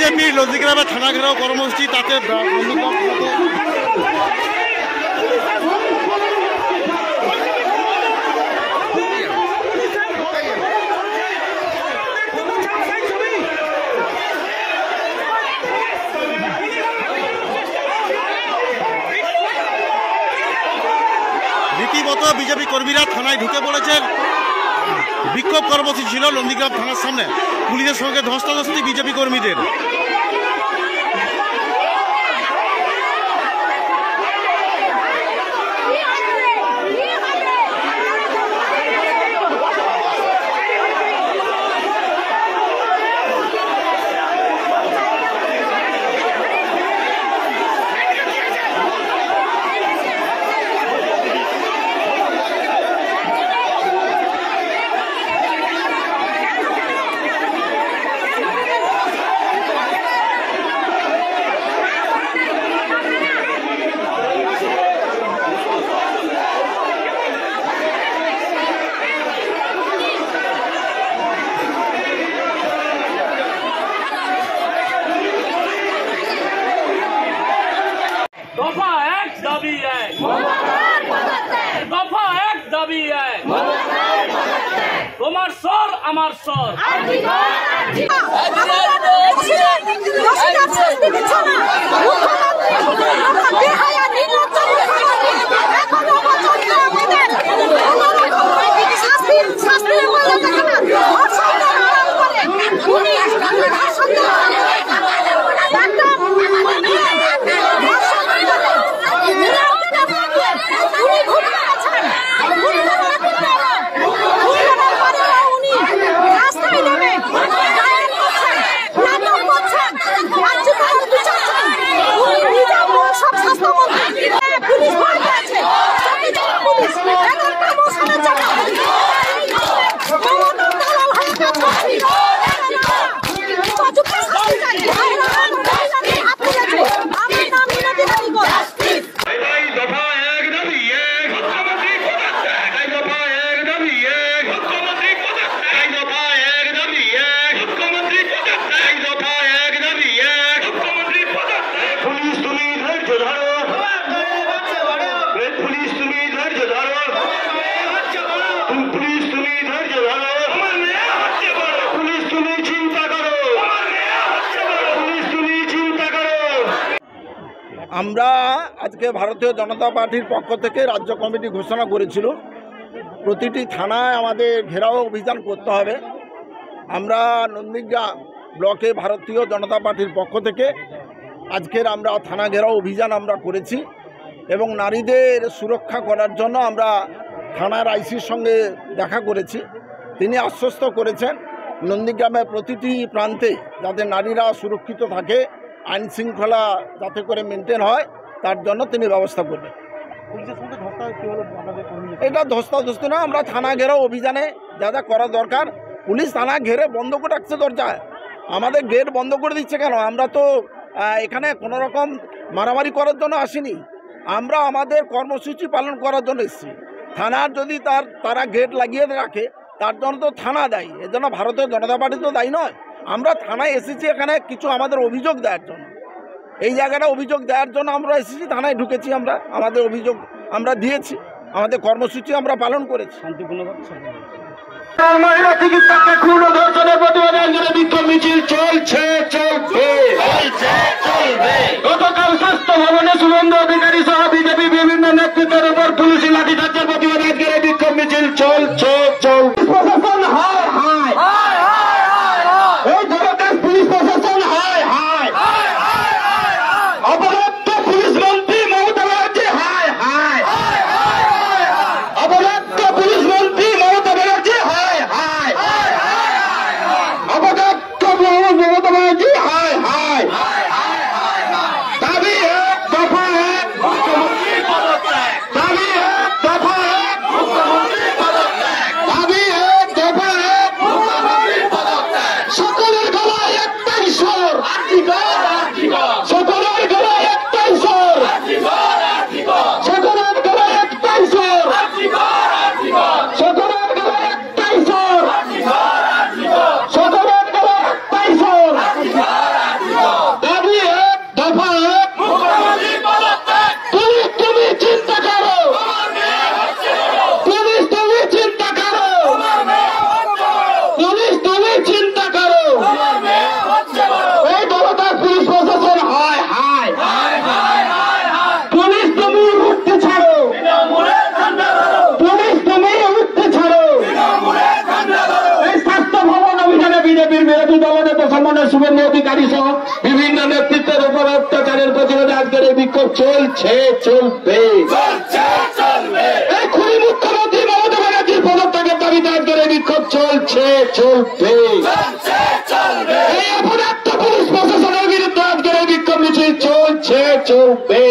বিজেপির নন্দীগ্রামে থানা ঘেরাও কর্মসূচি, তাতে রীতিমতো বিজেপি কর্মীরা থানায় ঢুকে পড়েছেন। বিক্ষোভ কর্মসূচি ছিল নন্দীগ্রাম থানার সামনে, পুলিশের সঙ্গে ধস্তাধস্তি বিজেপি কর্মীদের। दफा एक दाबी है, दफा एक दाबी है, তোমার স্বর আমার স্বর। আমরা আজকে ভারতীয় জনতা পার্টির পক্ষ থেকে রাজ্য কমিটি ঘোষণা করেছিল প্রতিটি থানায় আমাদের ঘেরাও অভিযান করতে হবে। আমরা নন্দীগ্রাম ব্লকে ভারতীয় জনতা পার্টির পক্ষ থেকে আজকের আমরা থানা ঘেরাও অভিযান আমরা করেছি এবং নারীদের সুরক্ষা করার জন্য আমরা থানার আইসির সঙ্গে দেখা করেছি। তিনি আশ্বস্ত করেছেন নন্দীগ্রামের প্রতিটি প্রান্তে যাতে নারীরা সুরক্ষিত থাকে, আইন শৃঙ্খলা যাতে করে মেনটেন হয় তার জন্য তিনি ব্যবস্থা করবেন। এটা ধস্তাধস্তি না, আমরা থানা ঘেরাও অভিযানে যা যা করা দরকার, পুলিশ থানা ঘেরে বন্ধ করে রাখছে দরজা, আমাদের গেট বন্ধ করে দিচ্ছে কেন? আমরা তো এখানে কোনো রকম মারামারি করার জন্য আসিনি, আমরা আমাদের কর্মসূচি পালন করার জন্য এসেছি। থানার যদি তারা গেট লাগিয়ে রাখে তার জন্য তো থানা দায়ী, এর জন্য ভারতীয় জনতা পার্টি তো দায়ী নয়। আমরা থানায় এসেছি এখানে কিছু আমাদের অভিযোগ দেওয়ার জন্য, এই জায়গাটা অভিযোগ দেওয়ার জন্য আমরা এসেছি, থানায় ঢুকেছি, আমরা আমাদের অভিযোগ আমরা দিয়েছি, আমাদের কর্মসূচি আমরা পালন করেছি। মহিলা চিকিৎসককে খুন ও ধর্ষণের প্রতিবাদে বিক্ষোভ মিছিল চলছে। গতকাল স্বাস্থ্য ভবনে শুভেন্দু অধিকারী সহ বিজেপি বিভিন্ন নেতৃত্বের উপর পুলিশি লাঠিচার্জের প্রতিবাদে আজকের বিক্ষোভ মিছিল চলছে। প্রশাসন হায় হায়, এই জনতার পুলিশ প্রশাসন হায় হায়, অবরুদ্ধ পুলিশ মন্ত্রী মমতা ব্যানার্জি হায় হায়, অবরুদ্ধ পুলিশ মন্ত্রী মমতা ব্যানার্জি হায় হায়, অবরুদ্ধ মমতা ব্যানার্জি হায় হায়। দাবি এক, দফা এক, শুভেন্দু অধিকারী সহ বিভিন্ন নেতৃত্বের উপর অত্যাচারের প্রতিবাদে আজকের এই বিক্ষোভ চলছে, চলবে। এই খুনি মুখ্যমন্ত্রী মমতা ব্যানার্জির পদত্যাগের দাবিতে আজকের এই বিক্ষোভ চলছে, চলবে। এই অপদার্থ পুলিশ প্রশাসনের বিরুদ্ধে আজকের এই বিক্ষোভ মিছিল চলছে, চলবে।